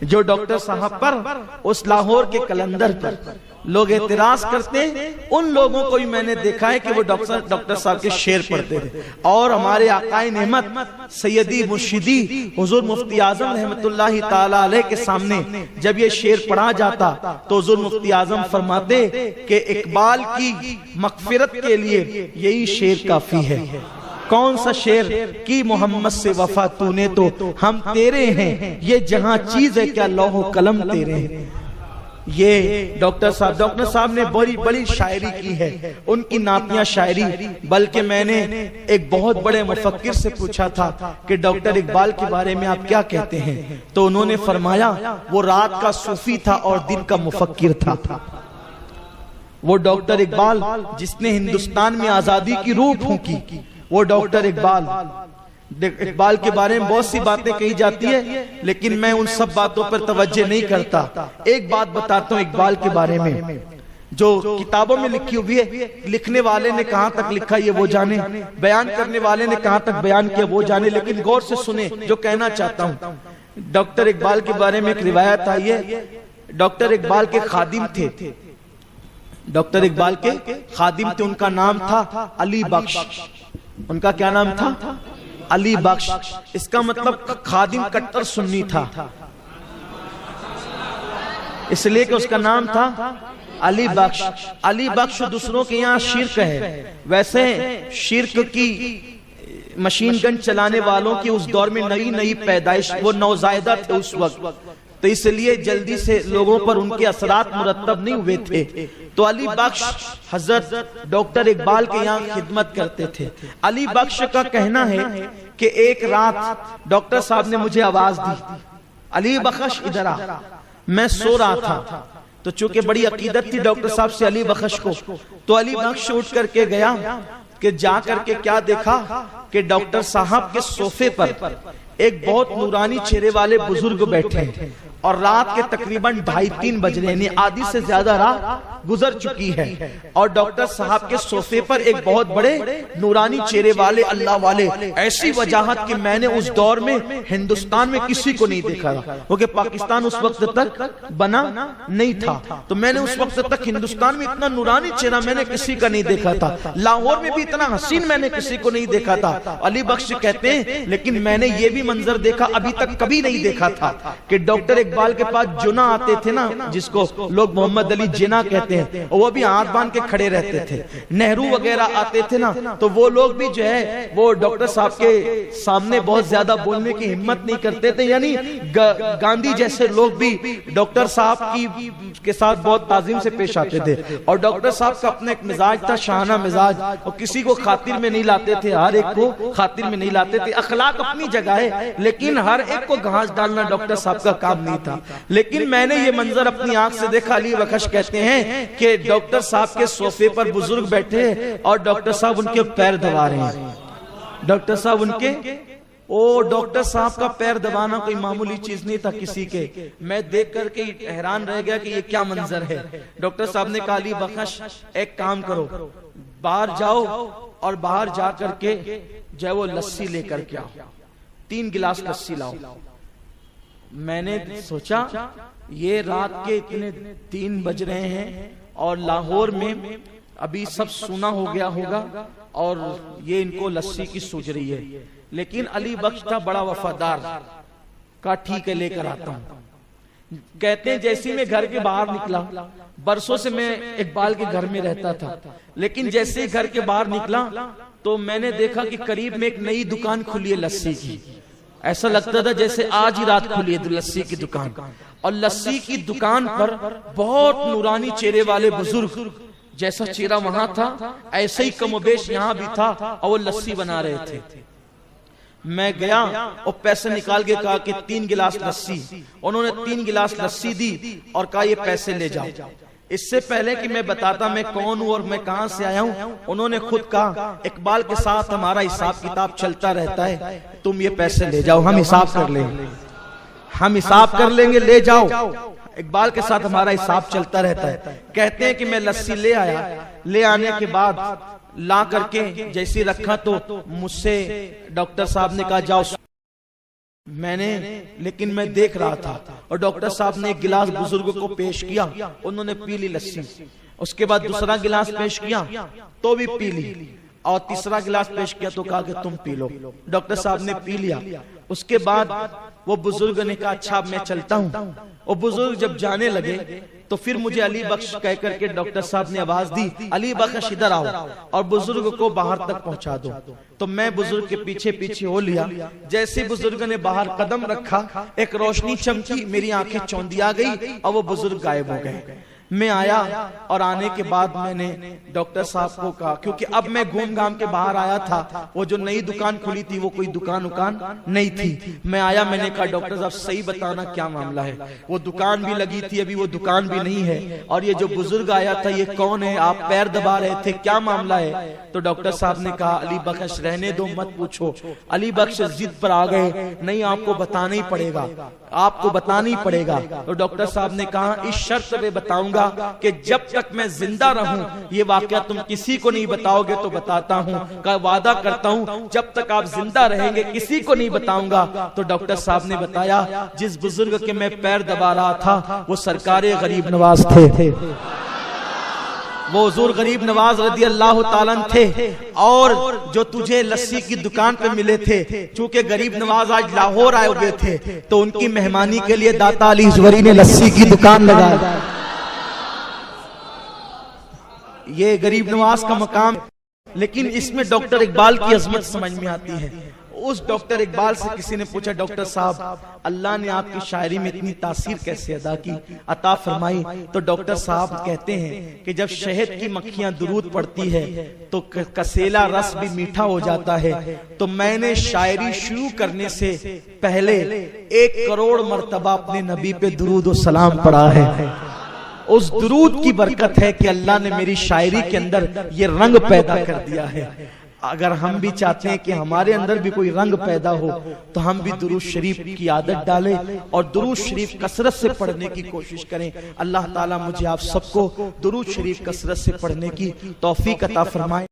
जो डॉक्टर साहब पर उस लाहौर के कलंदर पर लोग एतराज करते हैं, उन लोगों को भी मैंने देखा है कि वो डॉक्टर साहब के शेर पढ़ते थे। और हमारे आकाए नेमत सैयदी मुर्शिदी हुजूर मुफ्ती आजम रहमतुल्लाहि ताला अलैह के सामने जब ये शेर पढ़ा जाता तो हुजूर मुफ्ती आजम फरमाते कि इकबाल की मगफिरत के लिए यही शेर काफी है। कौन सा शेर कि मोहम्मद से वफा तूने तो हम तेरे हैं, ये जहां चीज है क्या लौह कलम तेरे हैं। ये डॉक्टर साहब ने बड़ी बड़ी शायरी की है, उनकी नातियां शायरी। बल्कि मैंने एक बहुत बड़े मुफक्किर से पूछा था कि डॉक्टर इकबाल के बारे में आप क्या कहते हैं, तो उन्होंने फरमाया वो रात का सूफी था और दिन का मुफक्किर था। वो डॉक्टर इकबाल जिसने हिंदुस्तान में आजादी की रूह फूंकी, वो डॉक्टर इकबाल के बारे में बहुत सी बातें कही जाती है, लेकिन मैं उन सब बातों पर तवज्जो नहीं करता। एक बात बताता हूँ इकबाल के बारे में, जो किताबों में लिखी हुई है, लिखने वाले ने कहां तक लिखा ये वो जाने, बयान करने वाले ने कहां तक बयान किया वो जाने, लेकिन गौर से सुने जो कहना चाहता हूँ। डॉक्टर इकबाल के बारे में एक रिवायत आई है, डॉक्टर इकबाल के खादिम थे, डॉक्टर इकबाल के खादिम थे, उनका नाम था अली बख्श। उनका क्या नाम था? अली बख्श। इसका मतलब खादिम कट्टर सुन्नी था, इसलिए कि उसका नाम था अली बख्श। अली बख्श दूसरों के यहाँ शिर्क है, वैसे शिर्क की मशीन गन चलाने वालों की उस दौर में नई नई पैदाइश, वो नौजायदा थे उस वक्त, तो इसलिए जल्दी से लोगों पर उनके असरात मुरत्तब नहीं हुए थे। तो अली बख्श हजरत डॉक्टर इकबाल के यहाँ खिदमत करते थे। अली बख्श का कहना है कि एक रात डॉक्टर साहब ने मुझे आवाज दी, अली बख्श इधर आ। मैं सो रहा था, तो चूंकि बड़ी अकीदत थी डॉक्टर साहब से अली बख्श को, तो अली बख्श उठ करके गया कि जा करके क्या देखा कि डॉक्टर साहब के सोफे पर एक बहुत नूरानी चेहरे वाले बुजुर्ग बैठे हैं और रात के तकरीबन 2:30-3 बज रहे हैं, आधी से ज्यादा रात गुजर चुकी है, और डॉक्टर साहब के सोफे पर एक बहुत बड़े नूरानी चेहरे वाले अल्लाह वाले, ऐसी वजाहत कि मैंने उस दौर में हिंदुस्तान में किसी को नहीं देखा था, क्योंकि पाकिस्तान उस वक्त तक बना नहीं था। तो मैंने उस वक्त तक हिंदुस्तान में इतना नूरानी चेहरा मैंने किसी का नहीं देखा था, लाहौर में भी इतना हसीन मैंने किसी को नहीं देखा था। अली बख्श कहते हैं लेकिन मैंने ये भी मंजर देखा, अभी तक कभी नहीं देखा था, कि डॉक्टर इकबाल के पास जुना आते थे ना, जिसको लोग मोहम्मद अली जिना कहते हैं, और वो भी हाथ बांध के खड़े रहते थे। नेहरू वगैरह आते थे ना, तो वो लोग भी जो है वो डॉक्टर साहब के सामने बहुत ज्यादा बोलने की हिम्मत नहीं करते थे, यानी गांधी जैसे लोग भी डॉक्टर साहब के साथ बहुत ताजीम से पेश आते थे। और डॉक्टर साहब का अपना एक मिजाज था, शाहाना मिजाज, और किसी को खातिर में नहीं लाते थे, हर एक को खातिर में नहीं लाते थे। अखलाक अपनी जगह है, लेकिन हर एक को घास डालना डॉक्टर साहब का काम नहीं था। लेकिन मैंने ये मंजर अपनी आंख से देखा। अली बख्श कहते हैं कि डॉक्टर साहब के सोफे पर बुजुर्ग बैठे और डॉक्टर साहब उनके पैर दबा रहे हैं। डॉक्टर साहब डॉक्टर साहब का पैर दबाना कोई मामूली चीज नहीं था किसी के। मैं देख करके हैरान रह गया कि ये क्या मंजर है। डॉक्टर साहब ने कहा अली बख्श एक काम करो, बाहर जाओ और बाहर जा करके जो है वो लस्सी लेकर के आओ, 3 गिलास लस्सी लाओ। मैंने सोचा ये रात के इतने 3 बज रहे हैं और लाहौर में अभी सब सुना हो गया होगा और ये इनको लस्सी की सूझ रही है। लेकिन अली बख्श था बड़ा वफादार, का ठीक है लेकर आता हूं। कहते हैं जैसे मैं घर के बाहर निकला, बरसों से मैं इकबाल के घर में रहता था, लेकिन जैसे ही घर के बाहर निकला तो मैंने देखा कि करीब में एक नई दुकान खुली है लस्सी की। ऐसा लगता था जैसे आज ही रात खुली है लस्सी की दुकान, और लस्सी की दुकान पर बहुत नूरानी चेहरे वाले बुजुर्ग, जैसा चेहरा वहां था ऐसे ही कमोबेश यहाँ भी था, और वो लस्सी बना रहे थे। मैं गया और पैसे निकाल के कहा कि 3 गिलास लस्सी। उन्होंने 3 गिलास लस्सी दी और कहा ये पैसे ले जाओ। इससे पहले कि मैं बताता मैं कौन हूं और मैं कहां से आया हूं, उन्होंने खुद कहा इकबाल के साथ हमारा हिसाब किताब चलता रहता है, तुम ये पैसे ले जाओ, हम हिसाब कर लेंगे, हम हिसाब कर लेंगे, ले जाओ। इकबाल के साथ हमारा हिसाब चलता रहता है। कहते हैं कि मैं लस्सी ले आया, ले आने के बाद ला करके जैसे रखा तो मुझसे डॉक्टर साहब ने कहा जाओ। लेकिन मैं देख रहा था और डॉक्टर साहब ने एक गिलास बुजुर्ग को पेश किया, उन्होंने पी ली लस्सी। उसके बाद दूसरा गिलास पेश किया तो भी पी ली, और तीसरा गिलास पेश किया तो कहा कि तुम पी लो। डॉक्टर साहब ने पी लिया। उसके बाद वो बुजुर्ग ने कहा अच्छा अब मैं चलता हूँ। और बुजुर्ग जब जाने लगे तो फिर मुझे अली बख्श कह करके डॉक्टर साहब ने आवाज दी, अली बख्श इधर आओ और बुजुर्ग को बाहर तक पहुंचा दो। तो मैं बुजुर्ग के पीछे पीछे हो लिया। जैसे बुजुर्ग ने बाहर कदम रखा, एक रोशनी चमकी, मेरी आंखें चौंधिया गई और वो बुजुर्ग गायब हो गए। मैं आया और आने के बाद मैंने डॉक्टर साहब को कहा, क्योंकि अब मैं घूम घाम के बाहर आया था, वो जो नई दुकान खुली थी वो कोई दुकान नहीं थी। मैं आया, मैंने कहा डॉक्टर साहब सही बताना क्या मामला है, वो दुकान भी लगी थी, अभी वो दुकान भी नहीं है, और ये जो बुजुर्ग आया था ये कौन है, आप पैर दबा रहे थे, क्या मामला है। तो डॉक्टर साहब ने कहा अली बख्श रहने दो, मत पूछो। अली बख्श जिद पर आ गए, नहीं आपको बताना ही पड़ेगा, आपको बताना ही पड़ेगा। तो डॉक्टर साहब ने कहा इस शर्त पे बताऊंगा कि जब तक मैं जिंदा रहूं ये वाकया तुम किसी को नहीं बताओगे तो बताता हूं, का वादा करता हूं जब तक आप जिंदा रहेंगे किसी को नहीं बताऊंगा। तो डॉक्टर साहब ने बताया जिस बुजुर्ग के मैं पैर दबा रहा था वो सरकारे गरीब नवाज थे, वो हुजूर गरीब नवाज रदी अल्लाह ताला थे। और जो तुझे लस्सी की दुकान पे मिले थे, चूंकि गरीब नवाज आज लाहौर आए हुए थे तो उनकी मेहमानी के लिए दाता अली हुजूरी ने लस्सी की दुकान लगाई। ये गरीब नवाज का मकाम। लेकिन इसमें डॉक्टर इकबाल की अजमत समझ में आती है। उस डॉक्टर इकबाल से किसी ने पूछा डॉक्टर साहब अल्लाह ने आपकी शायरी में इतनी तासीर कैसे अता फरमाई। तो डॉक्टर साहब कहते हैं कि जब शहद की मक्खियां दुरूद पड़ती है तो कसेला रस भी मीठा हो जाता है। तो मैंने शायरी शुरू करने से पहले 1 करोड़ मर्तबा अपने नबी पे दुरूद और सलाम पढ़ा है। उस दुरूद की बरकत है कि अल्लाह ने मेरी शायरी के अंदर ये रंग पैदा कर दिया है। अगर हम भी चाहते हैं कि हमारे अंदर भी कोई रंग पैदा हो तो हम भी दुरूद शरीफ की आदत डालें और दुरूद शरीफ कसरत से पढ़ने की कोशिश करें। अल्लाह ताला मुझे आप सबको दुरूद शरीफ कसरत से पढ़ने की तौफीक अता फरमाए।